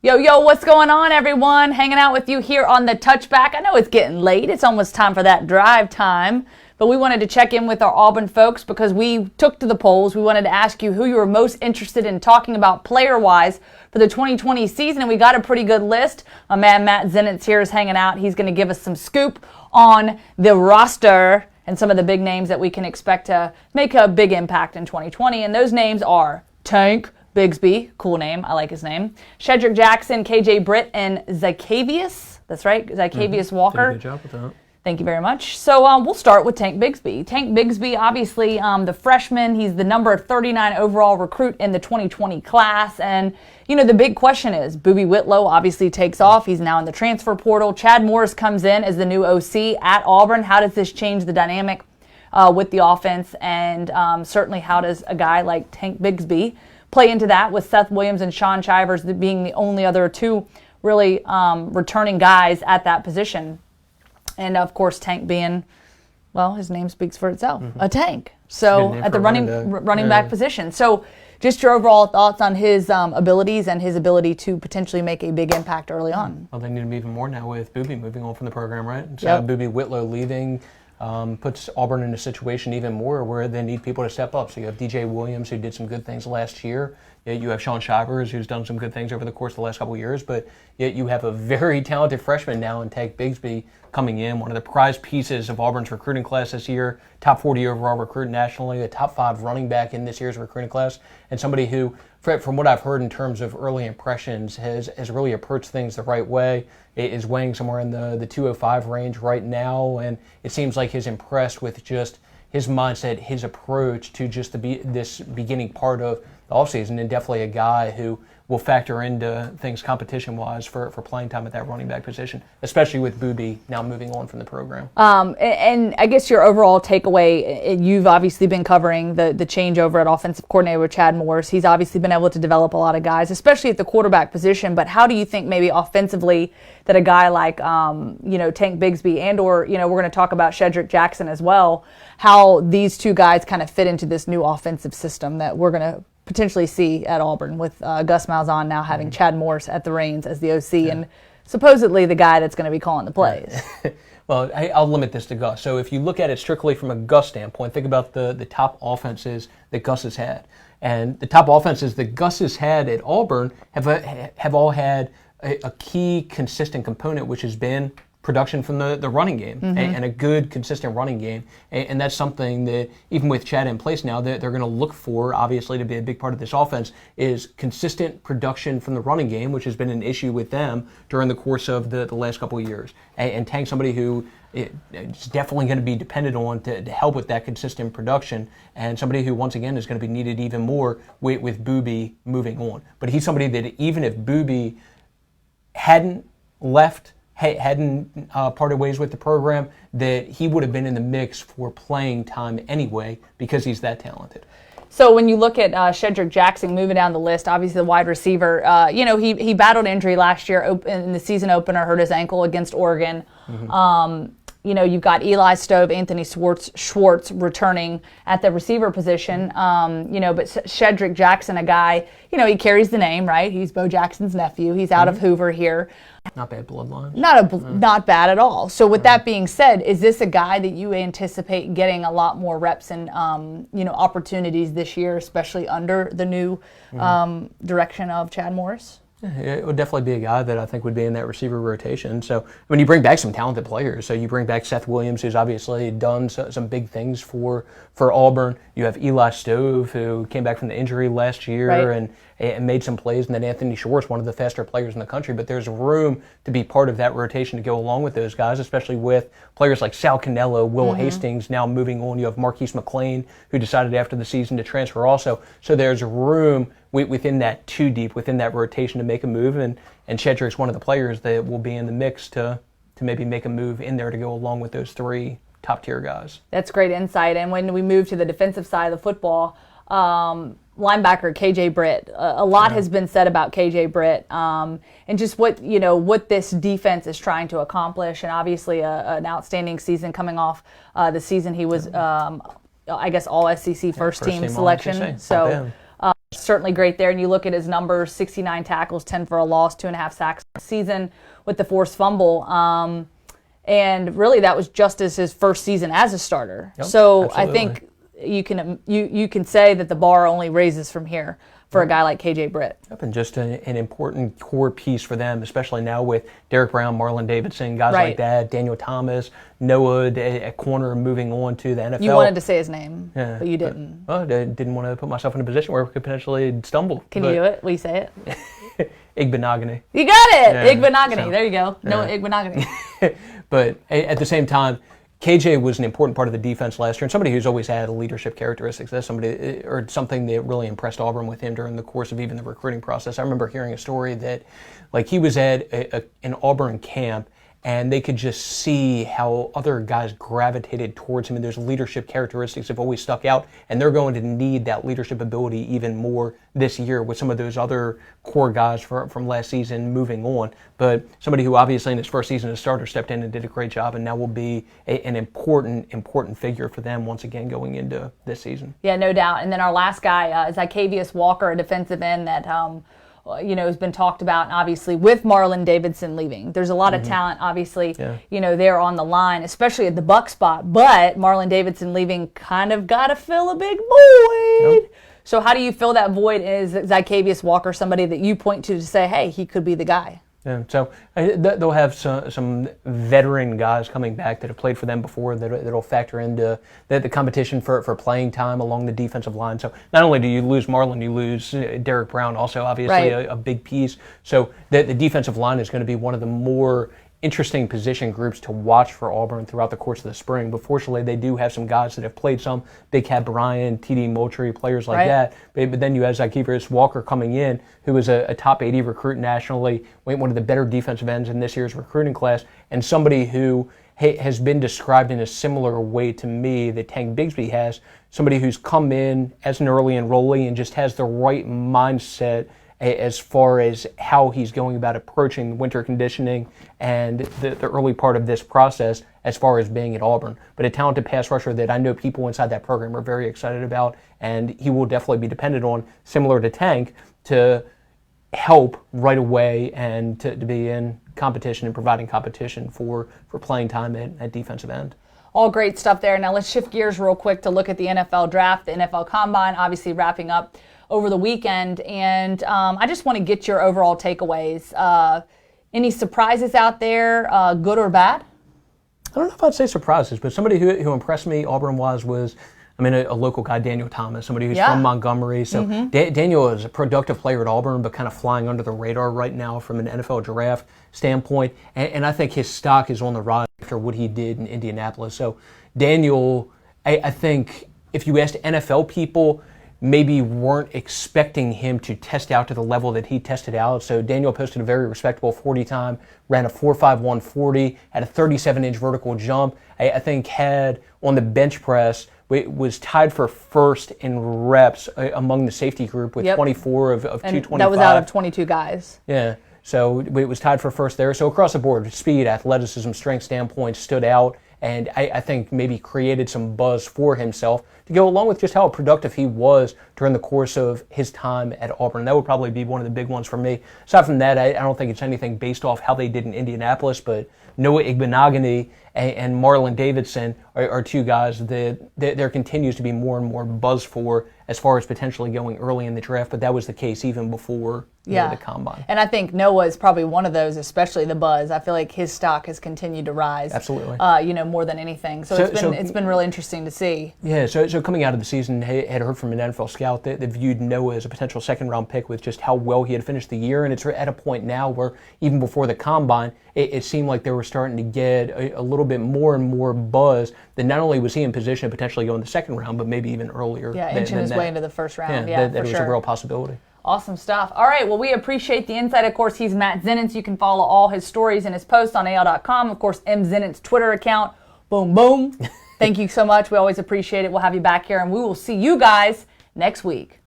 Yo, what's going on, everyone? Hanging out with you here on the Touchback. I know it's getting late. It's almost time for that drive time. But we wanted to check in with our Auburn folks because we took to the polls. We wanted to ask you who you were most interested in talking about player-wise for the 2020 season, and we got a pretty good list. My man Matt Zenitz here is hanging out. He's going to give us some scoop on the roster and some of the big names that we can expect to make a big impact in 2020. And those names are Tank Bigsby, cool name, I like his name. Cedric Jackson, KJ Britt, and Zycavius. That's right, Zycavius Walker. Did a good job with that. Thank you very much. So we'll start with Tank Bigsby. Tank Bigsby, obviously the freshman, he's the number 39 overall recruit in the 2020 class. And, you know, the big question is, Boobie Whitlow obviously takes off. He's now in the transfer portal. Chad Morris comes in as the new OC at Auburn. How does this change the dynamic with the offense? And certainly how does a guy like Tank Bigsby play into that with Seth Williams and Sean Shivers being the only other two really returning guys at that position? And, of course, Tank being, well, his name speaks for itself, a tank. So at the running back position. So just your overall thoughts on his abilities and his ability to potentially make a big impact early on. Well, they need him even more now with Boobie moving on from the program, right? So Boobie Whitlow leaving puts Auburn in a situation even more where they need people to step up. So you have DJ Williams, who did some good things last year. You have Sean Shivers, who's done some good things over the course of the last couple of years. But yet you have a very talented freshman now in Tank Bigsby coming in, one of the prize pieces of Auburn's recruiting class this year, top 40 overall recruit nationally, a top 5 running back in this year's recruiting class, and somebody who, from what I've heard in terms of early impressions, has really approached things the right way. It is weighing somewhere in the 205 range right now, and it seems like he's impressed with just his mindset, his approach to just this beginning part of the offseason, and definitely a guy who will factor into things competition-wise for playing time at that running back position, especially with Boobie now moving on from the program. And I guess your overall takeaway, you've obviously been covering the changeover at offensive coordinator with Chad Morris. He's obviously been able to develop a lot of guys, especially at the quarterback position. But how do you think maybe offensively that a guy like, Tank Bigsby and or, we're going to talk about Cedric Jackson as well, how these two guys kind of fit into this new offensive system that we're going to potentially see at Auburn with Gus Malzahn now having Chad Morris at the reins as the OC and supposedly the guy that's going to be calling the plays. Well, I'll limit this to Gus. So if you look at it strictly from a Gus standpoint, think about the top offenses that Gus has had. And the top offenses that Gus has had at Auburn have all had a key consistent component, which has been production from the running game and a good, consistent running game. And that's something that, even with Chad in place now, that they're going to look for, obviously, to be a big part of this offense, is consistent production from the running game, which has been an issue with them during the course of the last couple of years. And Tank, somebody who is definitely going to be dependent on to help with that consistent production, and somebody who, once again, is going to be needed even more with Boobie moving on. But he's somebody that, even if Boobie hadn't parted ways with the program, that he would have been in the mix for playing time anyway because he's that talented. So when you look at Cedric Jackson moving down the list, obviously the wide receiver, he battled injury last year in the season opener, hurt his ankle against Oregon. You've got Eli Stove, Anthony Schwartz returning at the receiver position. But Cedric Jackson, a guy, he carries the name, right? He's Bo Jackson's nephew. He's out of Hoover here. Not bad bloodline. Not bad at all. So with that being said, is this a guy that you anticipate getting a lot more reps and opportunities this year, especially under the new direction of Chad Morris? Yeah, it would definitely be a guy that I think would be in that receiver rotation. So when you bring back some talented players, so you bring back Seth Williams, who's obviously done some big things for Auburn. You have Eli Stove, who came back from the injury last year and made some plays, and then Anthony Schwartz, one of the faster players in the country. But there's room to be part of that rotation to go along with those guys, especially with players like Sal Cannello, Will Hastings now moving on. You have Marquise McLean, who decided after the season to transfer also. So there's room within that two deep, within that rotation to make a move, and Cedric's one of the players that will be in the mix to maybe make a move in there to go along with those three top-tier guys. That's great insight. And when we move to the defensive side of the football, linebacker KJ Britt, a lot has been said about KJ Britt, and just what this defense is trying to accomplish, and obviously an outstanding season coming off the season he was, all SEC first team selection. So certainly great there. And you look at his numbers, 69 tackles, 10 for a loss, 2.5 sacks a season with the forced fumble. And really that was just as his first season as a starter. Yep, so absolutely. I think you can say that the bar only raises from here for a guy like KJ Britt. Yep, and just an important core piece for them, especially now with Derek Brown, Marlon Davidson, guys like that, Daniel Thomas, Noah at corner moving on to the NFL. You wanted to say his name, but you didn't. I didn't want to put myself in a position where I could potentially stumble. Can you do it? Will you say it? Igbenogany. You got it! Yeah, Igbenogany. so, there you go. Noah Igbenogany. But at the same time, KJ was an important part of the defense last year, and somebody who's always had leadership characteristics. That's somebody, or something that really impressed Auburn with him during the course of even the recruiting process. I remember hearing a story that, like, he was at an Auburn camp, and they could just see how other guys gravitated towards him, and those leadership characteristics have always stuck out, and they're going to need that leadership ability even more this year with some of those other core guys from last season moving on. But somebody who obviously in his first season as starter stepped in and did a great job, and now will be an important figure for them once again going into this season. Yeah, no doubt. And then our last guy is Zycavius Walker, a defensive end that has been talked about, and obviously with Marlon Davidson leaving. There's a lot of talent, obviously, there on the line, especially at the buck spot, but Marlon Davidson leaving kind of got to fill a big void. Yep. So how do you fill that void? Is Zycavius Walker somebody that you point to say, hey, he could be the guy? Yeah, so they'll have some veteran guys coming back that have played for them before that'll factor into the competition for playing time along the defensive line. So not only do you lose Marlon, you lose Derek Brown, also obviously a big piece. So the defensive line is going to be one of the more interesting position groups to watch for Auburn throughout the course of the spring. But fortunately, they do have some guys that have played some. Big Cat Bryan, T.D. Moultrie, players like that. But then you have Zycavius Walker coming in, who was a top 80 recruit nationally, one of the better defensive ends in this year's recruiting class, and somebody who has been described in a similar way to me that Tank Bigsby has, somebody who's come in as an early enrollee and just has the right mindset as far as how he's going about approaching winter conditioning and the early part of this process as far as being at Auburn. But a talented pass rusher that I know people inside that program are very excited about, and he will definitely be dependent on, similar to Tank, to help right away and to be in competition and providing competition for playing time at defensive end. All great stuff there. Now let's shift gears real quick to look at the NFL draft, the NFL Combine, obviously wrapping up over the weekend, and I just want to get your overall takeaways. Any surprises out there, good or bad? I don't know if I'd say surprises, but somebody who impressed me Auburn-wise was, a local guy, Daniel Thomas, somebody who's from Montgomery. So Daniel is a productive player at Auburn, but kind of flying under the radar right now from an NFL draft standpoint. And I think his stock is on the rise after what he did in Indianapolis. So Daniel, I think if you asked NFL people, maybe weren't expecting him to test out to the level that he tested out. So Daniel posted a very respectable 40 time, ran a 4.51 40, had a 37-inch vertical jump. I think had on the bench press, was tied for first in reps among the safety group with 24 of 225. That was out of 22 guys. Yeah, so it was tied for first there. So across the board, speed, athleticism, strength standpoint stood out, and I think maybe created some buzz for himself to go along with just how productive he was during the course of his time at Auburn. That would probably be one of the big ones for me. Aside from that, I don't think it's anything based off how they did in Indianapolis, but Noah Igbenogany and Marlon Davidson are two guys that there continues to be more and more buzz for as far as potentially going early in the draft, but that was the case even before the Combine. And I think Noah is probably one of those, especially the buzz. I feel like his stock has continued to rise. Absolutely. More than anything. So it's been really interesting to see. Yeah, so coming out of the season, I had heard from an NFL scout that viewed Noah as a potential second-round pick with just how well he had finished the year, and it's at a point now where even before the Combine, it seemed like they were starting to get a little bit more and more buzz that not only was he in position to potentially go in the second round, but maybe even earlier. Yeah, inching his way into the first round. That was a real possibility. Awesome stuff. All right, well, we appreciate the insight. Of course, he's Matt Zenitz. You can follow all his stories and his posts on AL.com. Of course, M. Zenitz Twitter account. Boom, boom. Thank you so much. We always appreciate it. We'll have you back here, and we will see you guys next week.